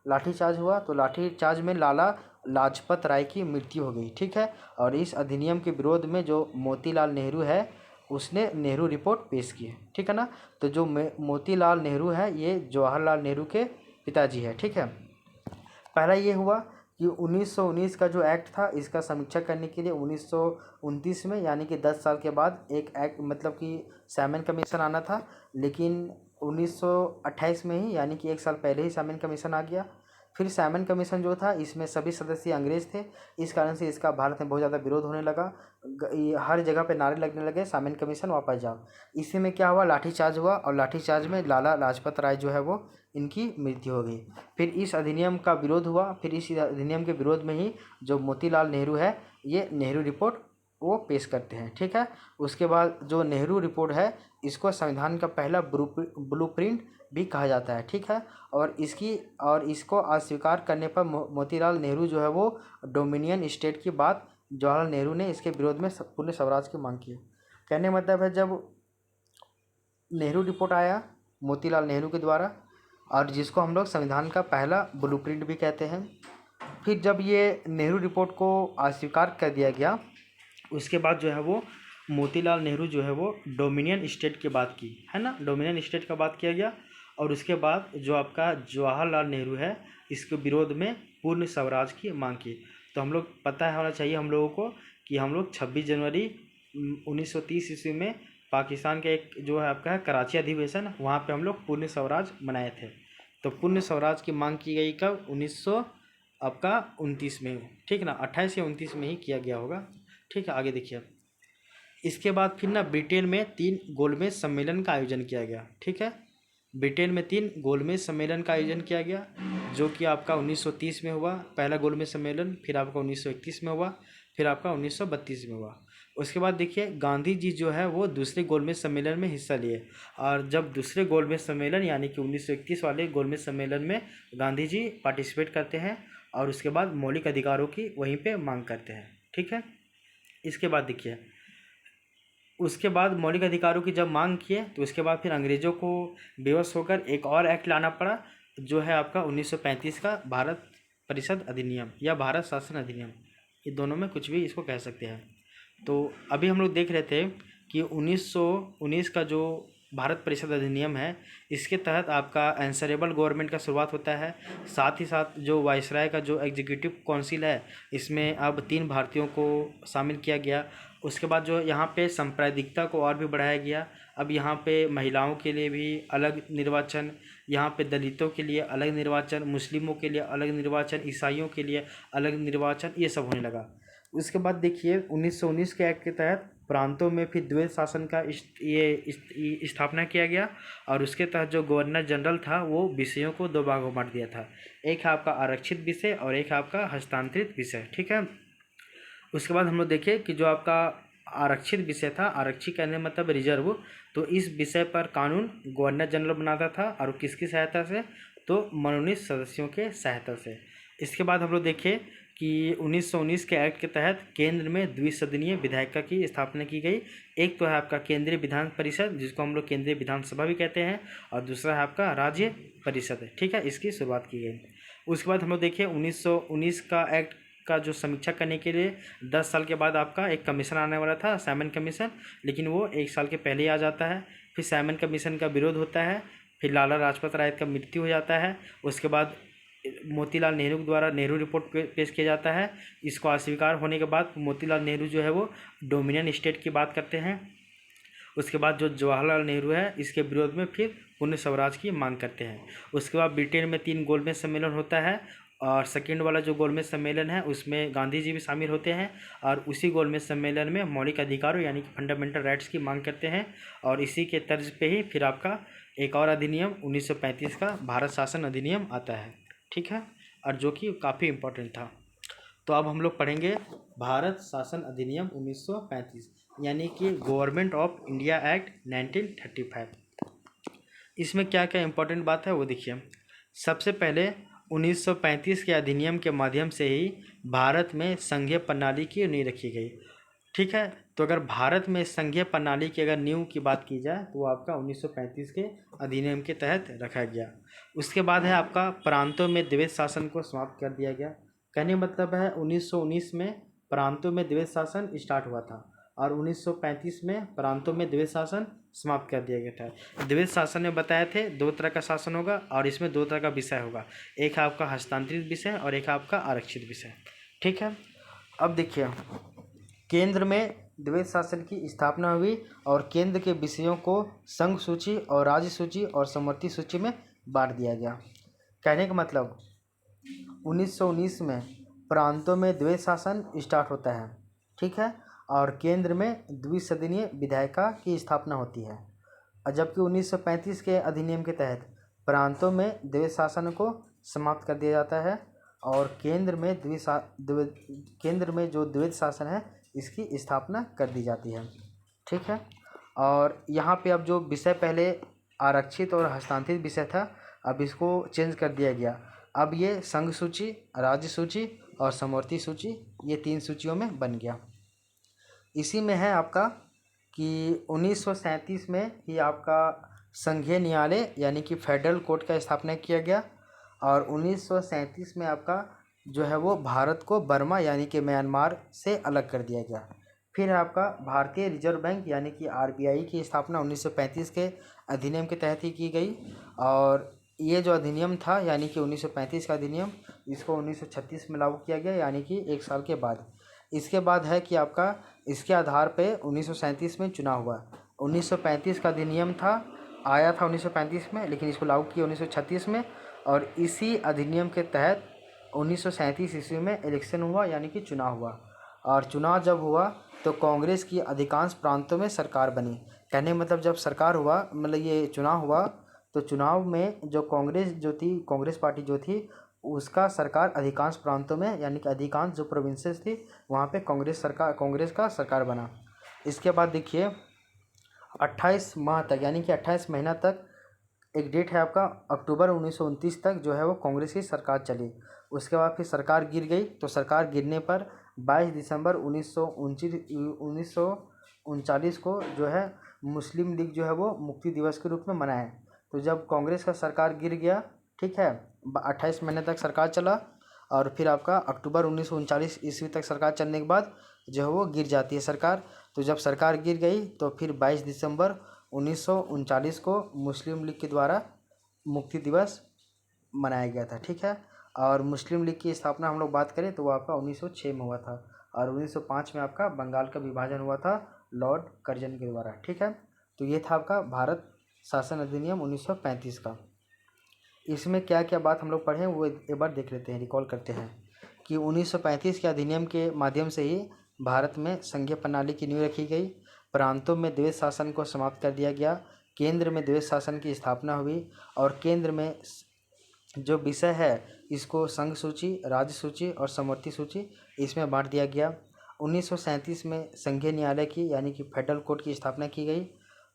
लाठीचार्ज हुआ, तो लाठीचार्ज में लाला लाजपत राय की मृत्यु हो गई। ठीक है, और इस अधिनियम के विरोध में जो मोतीलाल नेहरू है उसने नेहरू रिपोर्ट पेश की है। ठीक है ना, तो जो मोतीलाल नेहरू है ये जवाहरलाल नेहरू के पिताजी है। ठीक है, पहला ये हुआ कि 1919 का जो एक्ट था इसका समीक्षा करने के लिए 1929 में, यानी कि 10 साल के बाद एक एक्ट, मतलब कि साइमन कमीशन आना था, लेकिन 1928 में ही, यानी कि 1 साल पहले ही साइमन कमीशन आ गया। फिर साइमन कमीशन जो था इसमें सभी सदस्य अंग्रेज थे, इस कारण से इसका भारत में बहुत ज़्यादा विरोध होने लगा। हर जगह पे नारे लगने लगे, साइमन कमीशन वापस जाओ। इसी में क्या हुआ, लाठीचार्ज हुआ, और लाठीचार्ज में लाला लाजपत राय जो है वो इनकी मृत्यु हो गई। फिर इस अधिनियम का विरोध हुआ, फिर इस अधिनियम के विरोध में ही जो मोतीलाल नेहरू है ये नेहरू रिपोर्ट वो पेश करते हैं। ठीक है, उसके बाद जो नेहरू रिपोर्ट है इसको संविधान का पहला ब्लूप्रिंट भी कहा जाता है। ठीक है, और इसको अस्वीकार करने पर मोतीलाल नेहरू जो है वो डोमिनियन स्टेट की बात जवाहरलाल नेहरू ने इसके विरोध में पूर्ण स्वराज की मांग की। कहने मतलब है, जब नेहरू रिपोर्ट आया मोतीलाल नेहरू के द्वारा, और जिसको हम लोग संविधान का पहला ब्लूप्रिंट भी कहते हैं, फिर जब ये नेहरू रिपोर्ट को अस्वीकार कर दिया गया, उसके बाद जो है वो मोतीलाल नेहरू जो है वो डोमिनियन स्टेट की बात की, है ना, डोमिनियन स्टेट का बात किया गया। और उसके बाद जो आपका जवाहरलाल नेहरू है इसके विरोध में पूर्ण स्वराज की मांग की। तो हम लोग पता होना चाहिए हम लोगों को कि हम लोग 26 जनवरी 1930 ईस्वी में पाकिस्तान का एक जो है आपका है कराची अधिवेशन, वहाँ पे हम लोग पूर्ण स्वराज मनाए थे। तो पूर्ण स्वराज की मांग की गई कब, 1929 में। ठीक ना, 28 या 29 में ही किया गया होगा। ठीक है, आगे देखिए, इसके बाद फिर ना ब्रिटेन में 3 गोलमेज सम्मेलन का आयोजन किया गया। ठीक है, ब्रिटेन में 3 गोलमेज सम्मेलन का आयोजन किया गया, जो कि आपका 1930 में हुआ पहला गोलमेज सम्मेलन, फिर आपका 1931 में हुआ, फिर आपका 1932 में हुआ। उसके बाद देखिए, गांधी जी जो है वो दूसरे गोलमेज सम्मेलन में हिस्सा लिए, और जब दूसरे गोलमेज सम्मेलन यानी कि 1931 वाले गोलमेज सम्मेलन में गांधी जी पार्टिसिपेट करते हैं, और उसके बाद मौलिक अधिकारों की वहीं पे मांग करते हैं। ठीक है, इसके बाद देखिए, उसके बाद मौलिक अधिकारों की जब मांग किए तो उसके बाद फिर अंग्रेज़ों को बेबस होकर एक और एक्ट लाना पड़ा, जो है आपका 1935 का भारत परिषद अधिनियम या भारत शासन अधिनियम, ये दोनों में कुछ भी इसको कह सकते हैं। तो अभी हम लोग देख रहे थे कि 1919 का जो भारत परिषद अधिनियम है इसके तहत आपका एंसरेबल गवर्नमेंट का शुरुआत होता है। साथ ही साथ जो वाइसराय का जो एग्जीक्यूटिव काउंसिल है इसमें अब 3 भारतीयों को शामिल किया गया। उसके बाद जो यहाँ पे सांप्रदायिकता को और भी बढ़ाया गया। अब यहाँ पे महिलाओं के लिए भी अलग निर्वाचन, यहाँ पे दलितों के लिए अलग निर्वाचन, मुस्लिमों के लिए अलग निर्वाचन, ईसाइयों के लिए अलग निर्वाचन, ये सब होने लगा। उसके बाद देखिए 1919 के एक्ट के तहत प्रांतों में फिर द्वैध शासन का स्थापना किया गया। और उसके तहत जो गवर्नर जनरल था वो विषयों को दो भागों में बांट दिया था, एक है आपका आरक्षित विषय और एक है आपका हस्तांतरित विषय। ठीक है, उसके बाद हम लोग देखें कि जो आपका आरक्षित विषय था, आरक्षित कहने मतलब रिजर्व, तो इस विषय पर कानून गवर्नर जनरल बनाता था और किसकी सहायता से, तो मनोनीत सदस्यों के सहायता से। इसके बाद हम लोग देखें कि 1919 के एक्ट के तहत केंद्र में द्विसदनीय विधायिका की स्थापना की गई। एक तो है आपका केंद्रीय विधान परिषद, जिसको हम लोग केंद्रीय विधानसभा भी कहते हैं, और दूसरा है आपका राज्य परिषद। ठीक है, इसकी शुरुआत की गई। उसके बाद हम लोग देखें 1919 का एक्ट का जो समीक्षा करने के लिए 10 साल के बाद आपका एक कमीशन आने वाला था, साइमन कमीशन, लेकिन वो 1 साल के पहले ही आ जाता है। फिर साइमन कमीशन का विरोध होता है, फिर लाला लाजपत राय का मृत्यु हो जाता है। उसके बाद मोतीलाल नेहरू द्वारा नेहरू रिपोर्ट पेश किया जाता है। इसको अस्वीकार होने के बाद मोतीलाल नेहरू जो है वो डोमिनियन स्टेट की बात करते हैं। उसके बाद जो जवाहरलाल नेहरू है इसके विरोध में फिर पूर्ण स्वराज की मांग करते हैं। उसके बाद ब्रिटेन में 3 गोलमेज सम्मेलन होता है, और सेकेंड वाला जो गोलमेज सम्मेलन है उसमें गांधी जी भी शामिल होते हैं, और उसी गोलमेज सम्मेलन में मौलिक अधिकारों यानी कि फंडामेंटल राइट्स की मांग करते हैं। और इसी के तर्ज पे ही फिर आपका एक और अधिनियम 1935 का भारत शासन अधिनियम आता है। ठीक है, और जो कि काफ़ी इम्पोर्टेंट था। तो अब हम लोग पढ़ेंगे भारत शासन अधिनियम 1935 यानी कि गवर्नमेंट ऑफ इंडिया एक्ट 1935। इसमें क्या क्या इम्पोर्टेंट बात है वो देखिए। सबसे पहले 1935 के अधिनियम के माध्यम से ही भारत में संघीय प्रणाली की नींव रखी गई। ठीक है, तो अगर भारत में संघीय प्रणाली की अगर नींव की बात की जाए तो वो आपका 1935 के अधिनियम के तहत रखा गया। उसके बाद है आपका प्रांतों में द्वैध शासन को समाप्त कर दिया गया। कहने मतलब है 1919 में प्रांतों में द्वैध शासन स्टार्ट हुआ था, और 1935 में प्रांतों में द्वैध शासन समाप्त कर दिया गया था। द्वैध शासन में बताए थे 2 तरह का शासन होगा, और इसमें 2 तरह का विषय होगा, एक है आपका हस्तांतरित विषय और एक है आपका आरक्षित विषय। ठीक है, अब देखिए केंद्र में द्वैध शासन की स्थापना हुई, और केंद्र के विषयों को संघ सूची और राज्य सूची और समवर्ती सूची में बांट दिया गया। कहने का मतलब 1919 में प्रांतों में द्वैध शासन स्टार्ट होता है। ठीक है, और केंद्र में द्विसदनीय विधायिका की स्थापना होती है। और जबकि 1935 के अधिनियम के तहत प्रांतों में द्वैध शासन को समाप्त कर दिया जाता है, और केंद्र में जो द्वैध शासन है इसकी स्थापना कर दी जाती है। ठीक है, और यहाँ पे अब जो विषय पहले आरक्षित और हस्तांतरित विषय था, अब इसको चेंज कर दिया गया। अब ये संघ सूची, राज्य सूची और समवर्ती सूची, ये 3 सूचियों में बन गया। इसी में है आपका कि 1937 में ही आपका संघीय न्यायालय यानी कि फेडरल कोर्ट का स्थापना किया गया, और 1937 में आपका जो है वो भारत को बर्मा यानी कि म्यांमार से अलग कर दिया गया। फिर आपका भारतीय रिजर्व बैंक यानी कि आरबीआई की स्थापना 1935 के अधिनियम के तहत ही की गई, और ये जो अधिनियम था यानी कि 1935 का अधिनियम, इसको 1936 में लागू किया गया यानी कि 1 साल के बाद। इसके बाद है कि आपका इसके आधार पे 1937 में चुनाव हुआ। 1935 का अधिनियम था, आया था 1935 में, लेकिन इसको लागू किया 1936 में, और इसी अधिनियम के तहत 1937 ईस्वी में इलेक्शन हुआ यानी कि चुनाव हुआ। और चुनाव जब हुआ तो कांग्रेस की अधिकांश प्रांतों में सरकार बनी। कहने मतलब जब सरकार हुआ, मतलब ये चुनाव हुआ, तो चुनाव में जो कांग्रेस पार्टी जो थी उसका सरकार अधिकांश प्रांतों में यानी कि अधिकांश जो प्रोविंसेस थी वहाँ पे कांग्रेस का सरकार बना। इसके बाद देखिए 28 माह तक यानी कि 28 महीना तक एक डेट है आपका अक्टूबर 1929 तक जो है वो कांग्रेस की सरकार चली। उसके बाद फिर सरकार गिर गई, तो सरकार गिरने पर 22 दिसंबर 1939 को जो है मुस्लिम लीग जो है वो मुक्ति दिवस के रूप में मनाया। तो जब कांग्रेस का सरकार गिर गया, ठीक है, 28 महीने तक सरकार चला, और फिर आपका अक्टूबर 1939 ईस्वी तक सरकार चलने के बाद जो है वो गिर जाती है सरकार। तो जब सरकार गिर गई तो फिर 22 दिसंबर 1939 को मुस्लिम लीग के द्वारा मुक्ति दिवस मनाया गया था। ठीक है, और मुस्लिम लीग की स्थापना हम लोग बात करें तो वो आपका 1906 में हुआ था, और 1905 में आपका बंगाल का विभाजन हुआ था लॉर्ड कर्जन के द्वारा। ठीक है, तो ये था आपका भारत शासन अधिनियम 1935 का। इसमें क्या क्या बात हम लोग पढ़े वो एक बार देख लेते हैं, रिकॉल करते हैं कि 1935 के अधिनियम के माध्यम से ही भारत में संघीय प्रणाली की नींव रखी गई। प्रांतों में द्वैध शासन को समाप्त कर दिया गया, केंद्र में द्वैध शासन की स्थापना हुई और केंद्र में जो विषय है इसको संघ सूची, राज्य सूची और समवर्ती सूची इसमें बांट दिया गया। 1937 में संघीय न्यायालय की यानी कि फेडरल कोर्ट की स्थापना की गई।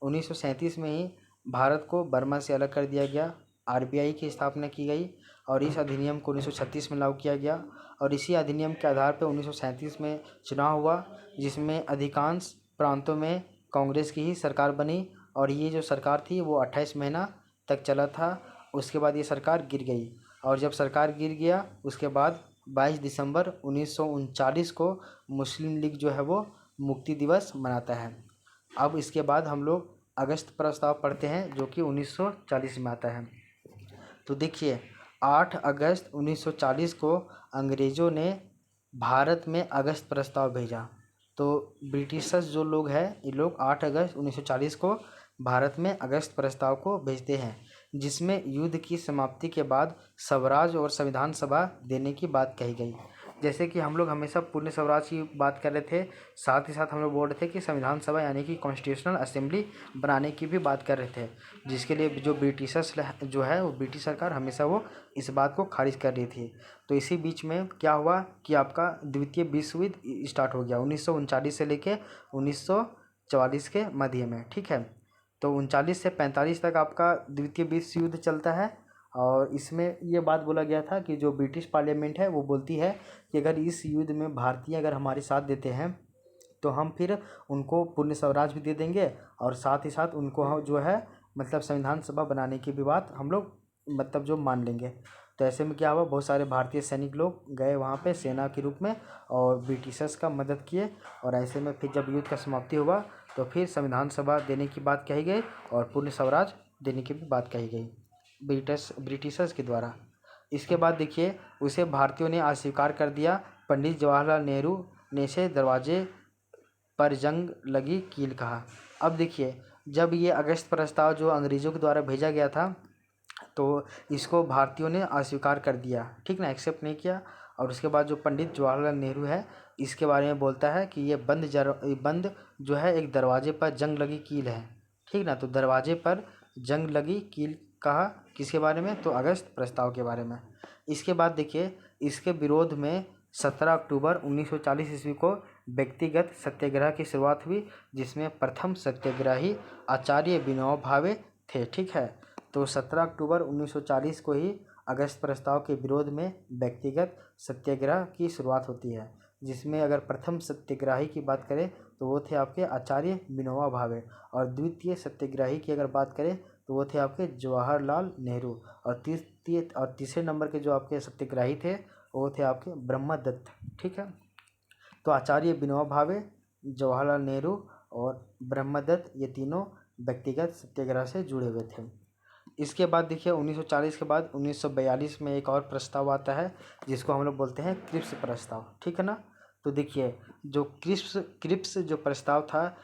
1937 में ही भारत को बर्मा से अलग कर दिया गया। आरबीआई की स्थापना की गई और इस अधिनियम को 1936 में लागू किया गया और इसी अधिनियम के आधार पर 1937 में चुनाव हुआ, जिसमें अधिकांश प्रांतों में कांग्रेस की ही सरकार बनी और ये जो सरकार थी वो 28 महीना तक चला था। उसके बाद ये सरकार गिर गई और जब सरकार गिर गया उसके बाद 22 दिसंबर 1939 को मुस्लिम लीग जो है वो मुक्ति दिवस मनाता है। अब इसके बाद हम लोग अगस्त प्रस्ताव पढ़ते हैं जो कि 1940 में आता है। तो देखिए 8 अगस्त 1940 को अंग्रेज़ों ने भारत में अगस्त प्रस्ताव भेजा। तो ब्रिटिशर्स जो लोग हैं ये लोग 8 अगस्त 1940 को भारत में अगस्त प्रस्ताव को भेजते हैं, जिसमें युद्ध की समाप्ति के बाद स्वराज और संविधान सभा देने की बात कही गई। जैसे कि हम लोग हमेशा पूर्ण स्वराज की बात कर रहे थे, साथ ही साथ हम लोग बोल रहे थे कि संविधान सभा यानी कि कॉन्स्टिट्यूशनल असेंबली बनाने की भी बात कर रहे थे, जिसके लिए जो ब्रिटिशर्स जो है वो ब्रिटिश सरकार हमेशा वो इस बात को खारिज कर रही थी। तो इसी बीच में क्या हुआ कि आपका द्वितीय विश्व युद्ध स्टार्ट हो गया 1939 से लेके 1944 के मध्य में, ठीक है। तो 39 से 45 तक आपका द्वितीय विश्व युद्ध चलता है और इसमें ये बात बोला गया था कि जो ब्रिटिश पार्लियामेंट है वो बोलती है कि अगर इस युद्ध में भारतीय अगर हमारे साथ देते हैं तो हम फिर उनको पूर्ण स्वराज भी दे देंगे और साथ ही साथ उनको जो है मतलब संविधान सभा बनाने की भी बात हम लोग मतलब जो मान लेंगे। तो ऐसे में क्या हुआ, बहुत सारे भारतीय सैनिक लोग गए वहाँ पे सेना के रूप में और ब्रिटिशर्स का मदद किए और ऐसे में फिर जब युद्ध का समाप्ति हुआ तो फिर संविधान सभा देने की बात कही गई और पूर्ण स्वराज देने की भी बात कही गई ब्रिटिशर्स के द्वारा। इसके बाद देखिए उसे भारतीयों ने अस्वीकार कर दिया। पंडित जवाहरलाल नेहरू ने इसे दरवाजे पर जंग लगी कील कहा। अब देखिए जब ये अगस्त प्रस्ताव जो अंग्रेज़ों के द्वारा भेजा गया था तो इसको भारतीयों ने अस्वीकार कर दिया, ठीक ना, एक्सेप्ट नहीं किया। और उसके बाद जो पंडित जवाहरलाल नेहरू है इसके बारे में बोलता है कि ये बंद जो है एक दरवाजे पर जंग लगी कील है, ठीक ना। तो दरवाजे पर जंग लगी कील कहा किसके बारे में, तो अगस्त प्रस्ताव के बारे में। इसके बाद देखिए इसके विरोध में 17 अक्टूबर 1940 ईस्वी को व्यक्तिगत सत्याग्रह की शुरुआत हुई, जिसमें प्रथम सत्याग्रही आचार्य विनोबा भावे थे, ठीक है। तो 17 अक्टूबर 1940 को ही अगस्त प्रस्ताव के विरोध में व्यक्तिगत सत्याग्रह की शुरुआत होती है, जिसमें अगर प्रथम सत्याग्रही की बात करें तो वो थे आपके आचार्य विनोबा भावे और द्वितीय सत्याग्रही की अगर बात करें तो वो थे आपके जवाहरलाल नेहरू और तीसरे नंबर के जो आपके सत्याग्रही थे वो थे आपके ब्रह्मदत्त, ठीक है। तो आचार्य विनोबा भावे, जवाहरलाल नेहरू और ब्रह्मदत्त ये तीनों व्यक्तिगत सत्याग्रह से जुड़े हुए थे। इसके बाद देखिए 1940 के बाद 1942 में एक और प्रस्ताव आता है जिसको हम लोग बोलते हैं क्रिप्स प्रस्ताव, ठीक है ना। तो देखिए जो क्रिप्स जो प्रस्ताव था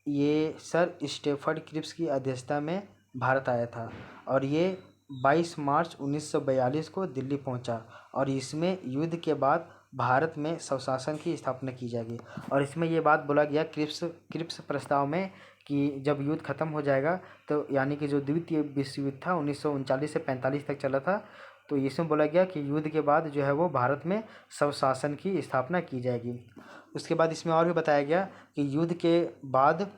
ये सर स्टेफर्ड क्रिप्स की अध्यक्षता में भारत आया था और ये 22 मार्च 1942 को दिल्ली पहुंचा और इसमें युद्ध के बाद भारत में स्वशासन की स्थापना की जाएगी। और इसमें ये बात बोला गया क्रिप्स प्रस्ताव में कि जब युद्ध खत्म हो जाएगा तो यानी कि जो द्वितीय विश्व युद्ध था 1939 से 45 तक चला था, तो इसमें बोला गया कि युद्ध के बाद जो है वो भारत में स्वशासन की स्थापना की जाएगी। उसके बाद इसमें और भी बताया गया कि युद्ध के बाद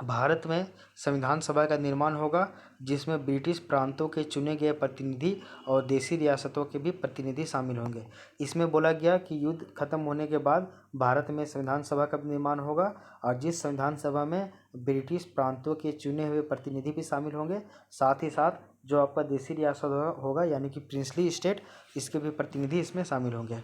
भारत में संविधान सभा का निर्माण होगा, जिसमें ब्रिटिश प्रांतों के चुने गए प्रतिनिधि और देशी रियासतों के भी प्रतिनिधि शामिल होंगे। इसमें बोला गया कि युद्ध खत्म होने के बाद भारत में संविधान सभा का निर्माण होगा और जिस संविधान सभा में ब्रिटिश प्रांतों के चुने हुए प्रतिनिधि भी शामिल होंगे, साथ ही साथ जो आपका देशी रियासत होगा यानी कि प्रिंसली स्टेट, इसके भी प्रतिनिधि इसमें शामिल होंगे।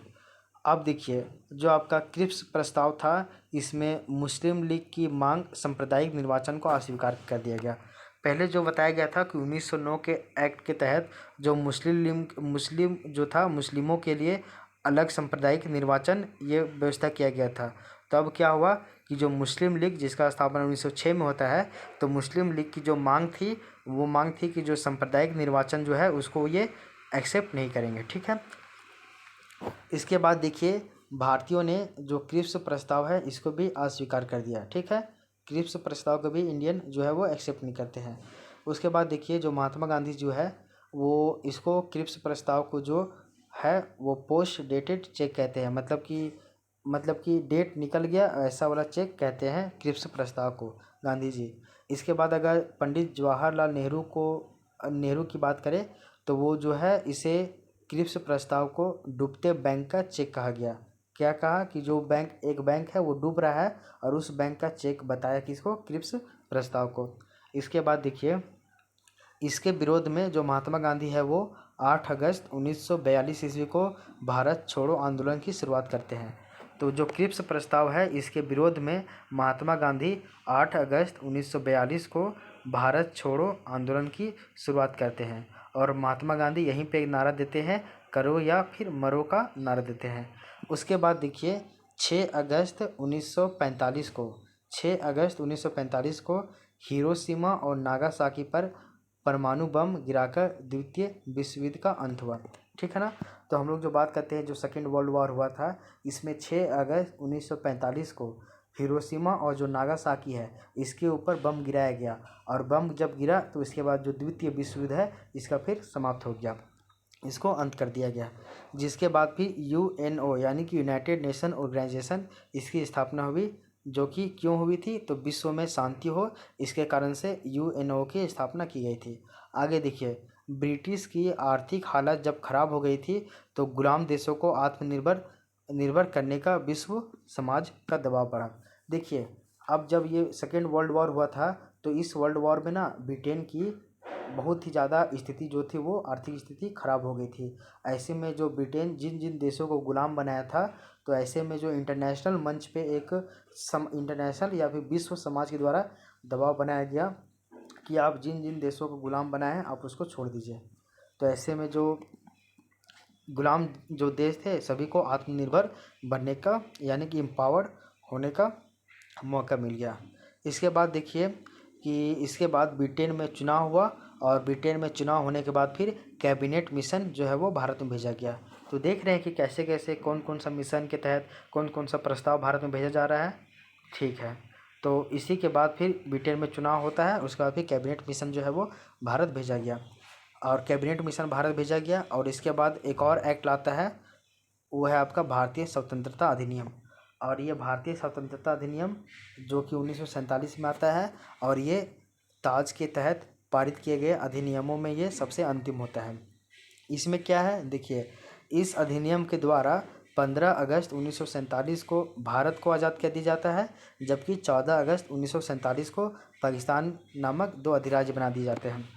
अब देखिए जो आपका क्रिप्स प्रस्ताव था इसमें मुस्लिम लीग की मांग सांप्रदायिक निर्वाचन को अस्वीकार कर दिया गया। पहले जो बताया गया था कि 1909 के एक्ट के तहत जो मुस्लिम जो था मुस्लिमों के लिए अलग सांप्रदायिक निर्वाचन ये व्यवस्था किया गया था। तो अब क्या हुआ कि जो मुस्लिम लीग जिसका स्थापना 1906 में होता है, तो मुस्लिम लीग की जो मांग थी वो मांग थी कि जो सांप्रदायिक निर्वाचन जो है उसको ये एक्सेप्ट नहीं करेंगे, ठीक है। इसके बाद देखिए भारतीयों ने जो क्रिप्स प्रस्ताव है इसको भी अस्वीकार कर दिया, ठीक है। क्रिप्स प्रस्ताव को भी इंडियन जो है वो एक्सेप्ट नहीं करते हैं। उसके बाद देखिए जो महात्मा गांधी जो है वो इसको क्रिप्स प्रस्ताव को जो है वो पोस्ट डेटेड चेक कहते हैं, मतलब कि डेट निकल गया ऐसा वाला चेक कहते हैं क्रिप्स प्रस्ताव को गांधी जी। इसके बाद अगर पंडित जवाहरलाल नेहरू की बात करें तो वो जो है इसे क्रिप्स प्रस्ताव को डूबते बैंक का चेक कहा गया। क्या कहा कि जो एक बैंक है वो डूब रहा है और उस बैंक का चेक बताया किसको, क्रिप्स प्रस्ताव को। इसके बाद देखिए इसके विरोध में जो महात्मा गांधी है वो 8 अगस्त 1942 ईस्वी को भारत छोड़ो आंदोलन की शुरुआत करते हैं। तो जो क्रिप्स प्रस्ताव है इसके विरोध में महात्मा गांधी 8 अगस्त 1942 को भारत छोड़ो आंदोलन की शुरुआत करते हैं और महात्मा गांधी यहीं पे एक नारा देते हैं, करो या फिर मरो का नारा देते हैं। उसके बाद देखिए 6 अगस्त 1945 को हिरोशिमा और नागासाकी पर परमाणु बम गिराकर द्वितीय विश्व युद्ध का अंत हुआ। ठीक है ना। तो हम लोग जो बात करते हैं जो सेकेंड वर्ल्ड वॉर हुआ था इसमें 6 अगस्त 1945 को हिरोशिमा और जो नागासाकी है इसके ऊपर बम गिराया गया और बम जब गिरा तो इसके बाद जो द्वितीय विश्व युद्ध है इसका फिर समाप्त हो गया, इसको अंत कर दिया गया। जिसके बाद फिर UNO यानी कि यूनाइटेड नेशन ऑर्गेनाइजेशन इसकी स्थापना हुई, जो कि क्यों हुई थी तो विश्व में शांति हो इसके कारण से UNO की स्थापना की गई थी। आगे देखिए ब्रिटिश की आर्थिक हालत जब खराब हो गई थी तो गुलाम देशों को निर्भर करने का विश्व समाज का दबाव बढ़ा। देखिए अब जब ये सेकेंड वर्ल्ड वॉर हुआ था तो इस वर्ल्ड वॉर में ना ब्रिटेन की बहुत ही ज़्यादा स्थिति जो थी वो आर्थिक स्थिति खराब हो गई थी। ऐसे में जो ब्रिटेन जिन देशों को गुलाम बनाया था तो ऐसे में जो इंटरनेशनल मंच पे एक इंटरनेशनल या फिर विश्व समाज के द्वारा दबाव बनाया गया कि आप जिन देशों को गुलाम बनाए हैं आप उसको छोड़ दीजिए। तो ऐसे में जो गुलाम जो देश थे सभी को आत्मनिर्भर बनने का यानी कि एम्पावर्ड होने का मौका मिल गया। इसके बाद देखिए कि इसके बाद ब्रिटेन में चुनाव हुआ और ब्रिटेन में चुनाव होने के बाद फिर कैबिनेट मिशन जो है वो भारत में भेजा गया। तो देख रहे हैं कि कैसे कैसे कौन कौन सा मिशन के तहत कौन कौन सा प्रस्ताव भारत में भेजा जा रहा है। ठीक है, तो इसी के बाद फिर ब्रिटेन में चुनाव होता है, उसके बाद फिर कैबिनेट मिशन जो है वो भारत भेजा गया और कैबिनेट मिशन भारत भेजा गया। और इसके बाद एक और एक्ट लाता है वो है आपका भारतीय स्वतंत्रता अधिनियम। और ये भारतीय स्वतंत्रता अधिनियम जो कि 1947 में आता है और ये ताज के तहत पारित किए गए अधिनियमों में ये सबसे अंतिम होता है। इसमें क्या है देखिए, इस अधिनियम के द्वारा 15 अगस्त 1947 को भारत को आज़ाद कर दिया जाता है, जबकि 14 अगस्त 1947 को पाकिस्तान नामक 2 अधिराज्य बना दिए जाते हैं।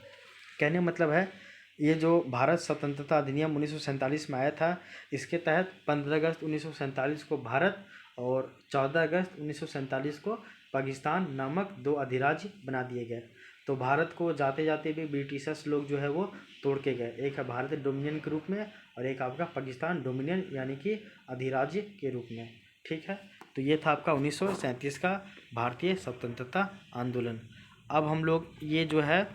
कहने का मतलब है ये जो भारत स्वतंत्रता अधिनियम 1947 में आया था इसके तहत 15 अगस्त 1947 को भारत और 14 अगस्त 1947 को पाकिस्तान नामक 2 अधिराज्य बना दिए गए। तो भारत को जाते जाते भी ब्रिटिशर्स लोग जो है वो तोड़ के गए, एक है भारत डोमिनियन के रूप में और एक आपका पाकिस्तान डोमिनियन यानी कि अधिराज्य के रूप में। ठीक है, तो ये था आपका 1937 का भारतीय स्वतंत्रता आंदोलन। अब हम लोग ये जो है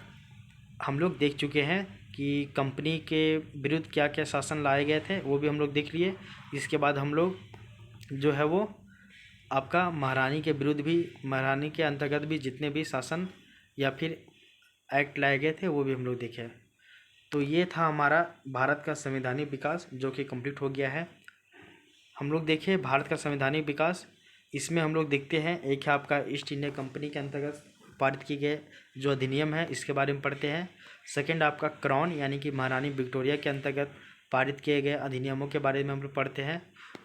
हम लोग देख चुके हैं कि कंपनी के विरुद्ध क्या क्या शासन लाए गए थे वो भी हम लोग देख लिए। इसके बाद हम लोग जो है वो आपका महारानी के विरुद्ध भी, महारानी के अंतर्गत भी जितने भी शासन या फिर एक्ट लाए गए थे वो भी हम लोग देखे। तो ये था हमारा भारत का संवैधानिक विकास जो कि कंप्लीट हो गया है। हम लोग देखिए भारत का संवैधानिक विकास, इसमें हम लोग देखते हैं एक है आपका ईस्ट इंडिया कंपनी के अंतर्गत पारित किए गए जो अधिनियम है इसके बारे में पढ़ते हैं। सेकंड आपका क्राउन यानी कि महारानी विक्टोरिया के अंतर्गत पारित किए गए अधिनियमों के बारे में हम लोग पढ़ते हैं।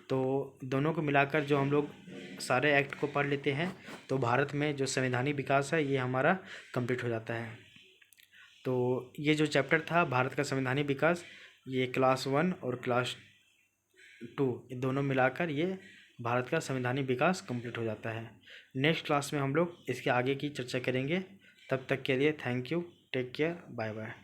तो दोनों को मिलाकर जो हम लोग सारे एक्ट को पढ़ लेते हैं तो भारत में जो संवैधानिक विकास है ये हमारा कंप्लीट हो जाता है। तो ये जो चैप्टर था भारत का संवैधानिक विकास, ये क्लास 1 और क्लास 2 ये दोनों मिलाकर ये भारत का संवैधानिक विकास कंप्लीट हो जाता है। नेक्स्ट क्लास में हम लोग इसके आगे की चर्चा करेंगे। तब तक के लिए thank you, take care, bye bye.